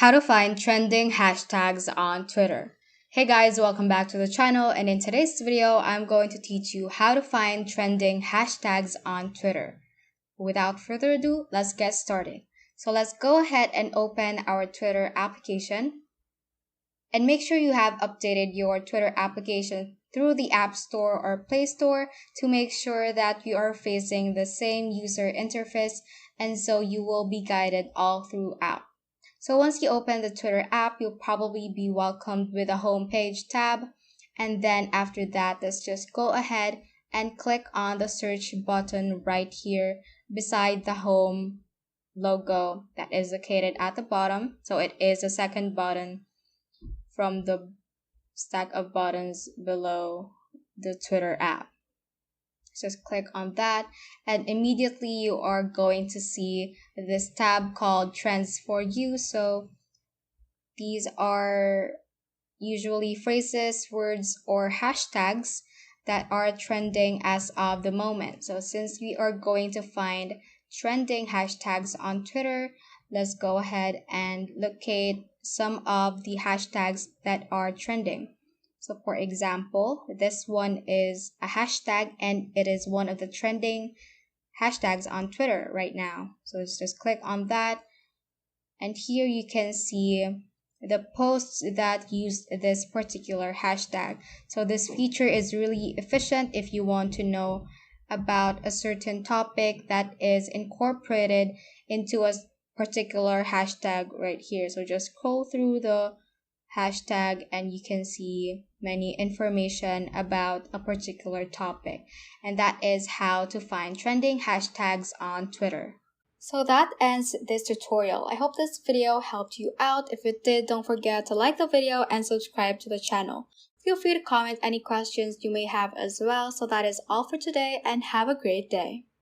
How to find trending hashtags on Twitter. Hey guys, welcome back to the channel, and in today's video, I'm going to teach you how to find trending hashtags on Twitter. Without further ado, let's get started. So let's go ahead and open our Twitter application, and make sure you have updated your Twitter application through the App Store or Play Store to make sure that you are facing the same user interface, and so you will be guided all throughout. So once you open the Twitter app, you'll probably be welcomed with a homepage tab. And then after that, let's just go ahead and click on the search button right here beside the home logo that is located at the bottom. So it is the second button from the stack of buttons below the Twitter app. Just click on that, and immediately you are going to see this tab called Trends for You. So these are usually phrases, words, or hashtags that are trending as of the moment. So since we are going to find trending hashtags on Twitter, let's go ahead and locate some of the hashtags that are trending. So for example, this one is a hashtag and it is one of the trending hashtags on Twitter right now. So let's just click on that. And here you can see the posts that used this particular hashtag. So this feature is really efficient if you want to know about a certain topic that is incorporated into a particular hashtag right here. So just scroll through the hashtag and you can see many information about a particular topic. And that is how to find trending hashtags on Twitter. So that ends this tutorial. I hope this video helped you out. If it did, don't forget to like the video and subscribe to the channel. Feel free to comment any questions you may have as well. So that is all for today, and have a great day.